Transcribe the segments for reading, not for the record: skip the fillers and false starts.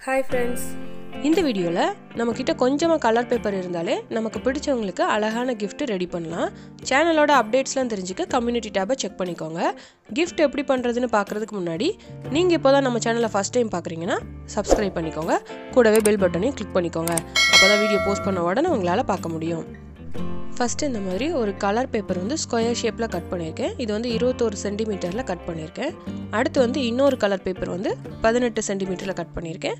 Hi friends. இந்த வீடியோல நம்மகிட்ட கொஞ்சமா கலர் பேப்பர் இருந்தாலே நமக்கு பிடிச்சவங்களுக்கு அழகான gift ரெடி பண்ணலாம். சேனலோட அப்டேட்ஸ்லாம் தெரிஞ்சுக்க கம்யூனிட்டி டாபை செக் பண்ணிக்கோங்க. gift எப்படி பண்றதுன்னு பார்க்கிறதுக்கு முன்னாடி நீங்க இப்போதான் நம்ம சேனலை ஃபர்ஸ்ட் டைம் பார்க்கறீங்கன்னா Subscribe பண்ணிக்கோங்க. கூடவே பெல் பட்டனையும் கிளிக் பண்ணிக்கோங்க. அப்பதான் வீடியோ போஸ்ட் பண்ண உடனே உங்களால பார்க்க முடியும். First இந்த மாதிரி ஒரு கலர் பேப்பர் வந்து ஸ்கொயர் ஷேப்ல கட் பண்ணிருக்கேன். இது வந்து 21 சென்டிமீட்டர்ல கட் பண்ணிருக்கேன். அடுத்து வந்து இன்னொரு கலர் பேப்பர் வந்து 18 சென்டிமீட்டர்ல கட் பண்ணிருக்கேன்.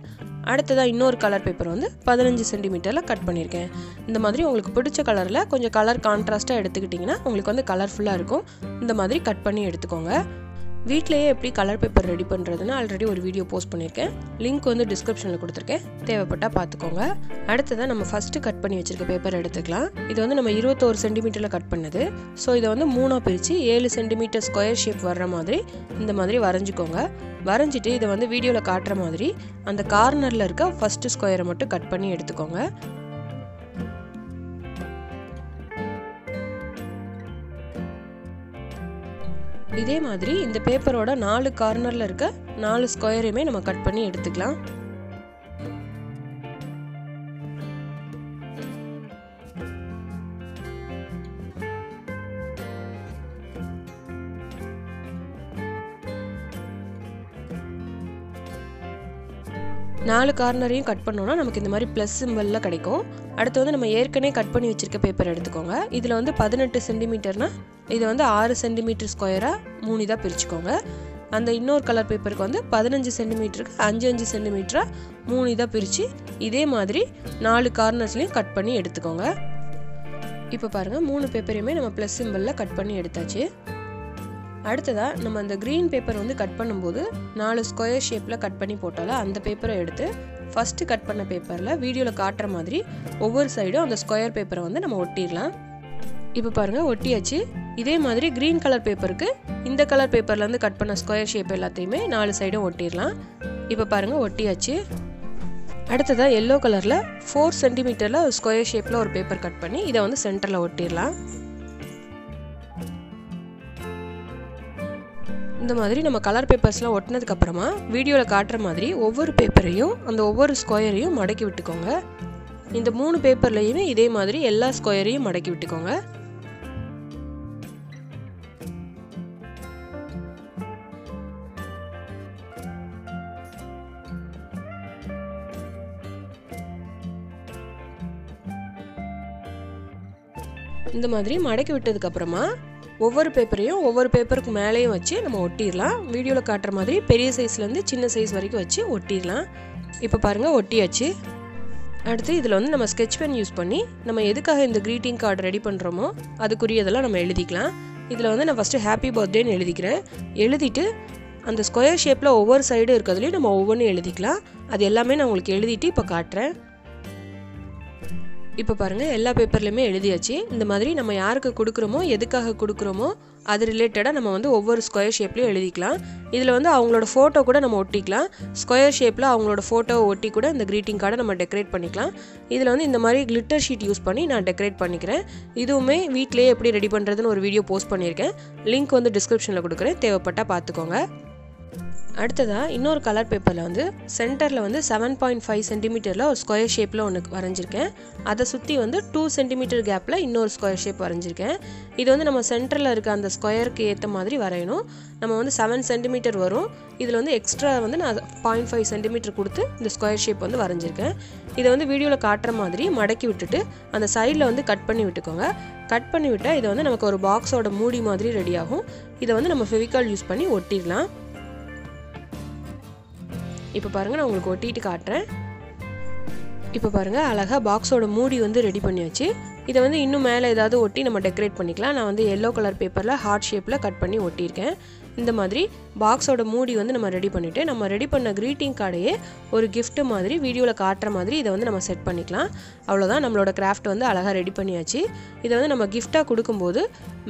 அடுத்ததா இன்னொரு கலர் பேப்பர் வந்து 15 சென்டிமீட்டர்ல கட் பண்ணிருக்கேன். இந்த மாதிரி உங்களுக்கு பிடிச்ச கலர்ல கொஞ்சம் கலர் கான்ட்ராஸ்டா எடுத்துக்கிட்டீங்கன்னா உங்களுக்கு வந்து கலர்ஃபுல்லா இருக்கும். இந்த மாதிரி கட் பண்ணி எடுத்துக்கோங்க. வீட்லயே எப்படி கலர் பேப்பர் ரெடி பண்றதுன்னு ஆல்ரெடி ஒரு வீடியோ போஸ்ட் பண்ணிருக்கேன். லிங்க் வந்து டிஸ்கிரிப்ஷன்ல கொடுத்திருக்கேன். தேவைப்பட்டா பாத்துக்கோங்க. அடுத்ததா நம்ம ஃபர்ஸ்ட் கட் பண்ணி வச்சிருக்க பேப்பர் எடுத்துக்கலாம். இது வந்து நம்ம 21 சென்டிமீட்டர்ல கட் பண்ணது. சோ இத வந்து மூணா பிரிச்சு 7 சென்டிமீட்டர் ஸ்கொயர் ஷேப் வர்ற மாதிரி இந்த மாதிரி வரைஞ்சுக்கோங்க. வரைஞ்சிட்டு இத வந்து வீடியோல காட்டுற மாதிரி அந்த கார்னர்ல இருக்க ஃபர்ஸ்ட் ஸ்கொயரை மட்டும் கட் பண்ணி எடுத்துக்கோங்க. இதே மாதிரி இந்த பேப்பரோட 4 கார்னர்ல இருக்க 4 ஸ்கொயரையுமே நம்ம கட் பண்ணி எடுத்துக்கலாம். நாலு கார்னரையும் கட் பண்ணோம்னா நமக்கு இந்த மாதிரி ப்ளஸ் சிம்பல்ல கிடைக்கும். அடுத்து வந்து நம்ம ஏற்கனவே கட் பண்ணி வச்சிருக்க பேப்பர் எடுத்துக்கோங்க. இதுல வந்து 18 சென்டிமீட்டர்னா இது வந்து 6 சென்டிமீட்டர் ஸ்கொயரா 3 இதா பிரிச்சுக்கோங்க. அந்த இன்னொரு கலர் பேப்பருக்கு வந்து 15 சென்டிமீட்டருக்கு 5 சென்டிமீட்டரா 3 இதா பிரிச்சு இதே மாதிரி 4 கார்னர்ஸ்லயும் கட் பண்ணி எடுத்துக்கோங்க. இப்போ பாருங்க 3 பேப்பரையுமே நம்ம ப்ளஸ் சிம்பல்ல கட் பண்ணி எடுத்தாச்சு. அடுத்ததா நம்ம அந்த green பேப்பர் வந்து கட் பண்ணும்போது 4 ஸ்கொயர் ஷேப்ல கட் பண்ணி போட்டால அந்த பேப்பரை எடுத்து ஃபர்ஸ்ட் கட் பண்ண பேப்பர்ல வீடியோல காட்டுற மாதிரி ஒவ்வொரு சைடும் அந்த ஸ்கொயர் பேப்பரை வந்து நம்ம ஒட்டிடலாம். இப்போ பாருங்க ஒட்டியாச்சு. இதே மாதிரி green கலர் பேப்பருக்கு இந்த கலர் பேப்பர்ல இருந்து கட் பண்ண ஸ்கொயர் ஷேப் எல்லாத்தையுமே 4 சைடும் ஒட்டிடலாம். இப்போ பாருங்க ஒட்டியாச்சு. அடுத்ததா yellow கலர்ல 4 சென்டிமீட்டர்ல ஸ்கொயர் ஷேப்ல ஒரு பேப்பர் கட் பண்ணி இத வந்து சென்டர்ல ஒட்டிடலாம். இந்த மாதிரி நம்ம கலர் பேப்பர்ஸ்லாம் ஒட்டினதுக்கு அப்புறமா வீடியோல காட்டுற மாதிரி ஒவ்வொரு பேப்பரையும் அந்த ஒவ்வொரு ஸ்கொயரையும் மடக்கி விட்டுக்கோங்க. இந்த 3 பேப்பர்லயுமே இதே மாதிரி எல்லா ஸ்கொயரையும் மடக்கி விட்டுக்கோங்க. இந்த மாதிரி மடக்கி விட்டதுக்கு அப்புறமா ஒவ்வொரு பேப்பரையும் ஒவ்வொரு பேப்பருக்கு மேலேயும் வச்சு நம்ம ஒட்டிடலாம். வீடியோல காட்டுற மாதிரி பெரிய சைஸ்ல இருந்து சின்ன சைஸ் வரைக்கும் வச்சு ஒட்டிடலாம். இப்போ பாருங்க ஒட்டியாச்சு. அடுத்து இதில் வந்து நம்ம ஸ்கெட்ச் பென் யூஸ் பண்ணி நம்ம எதுக்காக இந்த க்ரீட்டிங் கார்டு ரெடி பண்ணுறோமோ அதுக்குரியதெல்லாம் நம்ம எழுதிக்கலாம். இதில் வந்து நான் ஃபஸ்ட்டு ஹாப்பி பர்த்டேன்னு எழுதிக்கிறேன். எழுதிட்டு அந்த ஸ்கொயர் ஷேப்பில் ஒவ்வொரு சைடு இருக்கிறதுலையும் நம்ம ஒவ்வொன்றும் எழுதிக்கலாம். அது எல்லாமே நான் உங்களுக்கு எழுதிட்டு இப்போ காட்டுறேன். இப்போ பாருங்க எல்லா பேப்பர்லையுமே எழுதியாச்சு. இந்த மாதிரி நம்ம யாருக்கு கொடுக்குறோமோ எதுக்காக கொடுக்குறோமோ அது ரிலேட்டடாக நம்ம வந்து ஒவ்வொரு ஸ்கொயர் ஷேப்லையும் எழுதிக்கலாம். இதில் வந்து அவங்களோட ஃபோட்டோ கூட நம்ம ஒட்டிக்கலாம். ஸ்கொயர் ஷேப்பில் அவங்களோட ஃபோட்டோவை ஒட்டி கூட இந்த க்ரீட்டிங் கார்டை நம்ம டெக்கரேட் பண்ணிக்கலாம். இதில் வந்து இந்த மாதிரி கிளிட்டர் ஷீட் யூஸ் பண்ணி நான் டெக்கரேட் பண்ணிக்கிறேன். இதுவுமே வீட்டிலேயே எப்படி ரெடி பண்ணுறதுன்னு ஒரு வீடியோ போஸ்ட் பண்ணியிருக்கேன். லிங்க் வந்து டிஸ்கிரிப்ஷனில் கொடுக்குறேன். தேவைப்பட்டால் பார்த்துக்கோங்க. அடுத்ததா இன்னொரு கலர் பேப்பரில் வந்து சென்டரில் வந்து 7.5 சென்டிமீட்டரில் ஒரு ஸ்கொயர் ஷேப்பில் ஒன்று வரைஞ்சிருக்கேன். அதை சுற்றி வந்து 2 சென்டிமீட்டர் கேப்பில் இன்னொரு ஸ்கொயர் ஷேப் வரைஞ்சிருக்கேன். இது வந்து நம்ம சென்டரில் இருக்க அந்த ஸ்கொயருக்கு ஏற்ற மாதிரி வரையணும். நம்ம வந்து 7 சென்டிமீட்டர் வரும். இதில் வந்து எக்ஸ்ட்ரா வந்து நான் 0.5 சென்டிமீட்டர் கொடுத்து இந்த ஸ்கொயர் ஷேப் வந்து வரைஞ்சிருக்கேன். இதை வந்து வீடியோவில் காட்டுற மாதிரி மடக்கி விட்டுட்டு அந்த சைடில் வந்து கட் பண்ணி விட்டுக்கோங்க. கட் பண்ணி விட்டால் இது வந்து நமக்கு ஒரு பாக்ஸோட மூடி மாதிரி ரெடி ஆகும். இதை வந்து நம்ம ஃபெவிகால் யூஸ் பண்ணி ஒட்டிடலாம். இப்போ பாருங்க நான் உங்களுக்கு ஒட்டிட்டு காட்டுறேன். இப்போ பாருங்க அழகா பாக்ஸோட மூடி வந்து ரெடி பண்ணியாச்சு. இதை வந்து இன்னும் மேலே ஏதாவது ஒட்டி நம்ம டெக்கரேட் பண்ணிக்கலாம். நான் வந்து yellow கலர் பேப்பரில் ஹார்ட் ஷேப்பில் கட் பண்ணி ஒட்டியிருக்கேன். இந்த மாதிரி பாக்ஸோட மூடி வந்து நம்ம ரெடி பண்ணிவிட்டு நம்ம ரெடி பண்ண க்ரீட்டிங் கார்டையே ஒரு கிஃப்ட் மாதிரி வீடியோவில் காட்டுற மாதிரி இதை வந்து நம்ம செட் பண்ணிக்கலாம். அவ்வளோதான், நம்மளோட கிராஃப்ட் வந்து அழகாக ரெடி பண்ணியாச்சு. இதை வந்து நம்ம கிஃப்டாக கொடுக்கும்போது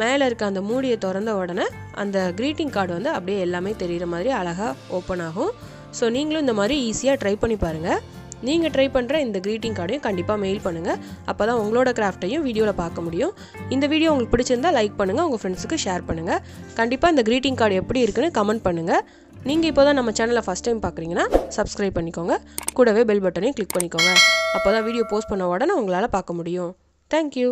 மேலே இருக்க அந்த மூடியை திறந்த உடனே அந்த க்ரீட்டிங் கார்டு வந்து அப்படியே எல்லாமே தெரிகிற மாதிரி அழகாக ஓப்பன் ஆகும். ஸோ நீங்களும் இந்த மாதிரி ஈஸியாக ட்ரை பண்ணி பாருங்கள். நீங்கள் ட்ரை பண்ணுற இந்த க்ரீட்டிங் கார்டையும் கண்டிப்பாக மெயில் பண்ணுங்கள். அப்போ தான் உங்களோட கிராஃப்ட்டையும் வீடியோவில் பார்க்க முடியும். இந்த வீடியோ உங்களுக்கு பிடிச்சிருந்தால் லைக் பண்ணுங்கள், உங்கள் ஃப்ரெண்ட்ஸுக்கு ஷேர் பண்ணுங்கள். கண்டிப்பாக இந்த க்ரீட்டிங் கார்டு எப்படி இருக்குன்னு கமெண்ட் பண்ணுங்கள். நீங்கள் இப்போ தான் நம்ம சேனலை ஃபஸ்ட் டைம் பார்க்குறீங்கன்னா சப்ஸ்கிரைப் பண்ணிக்கோங்க. கூடவே பெல் பட்டனையும் கிளிக் பண்ணிக்கோங்க. அப்போ தான் வீடியோ போஸ்ட் பண்ண உடனே உங்களால் பார்க்க முடியும். தேங்க்யூ.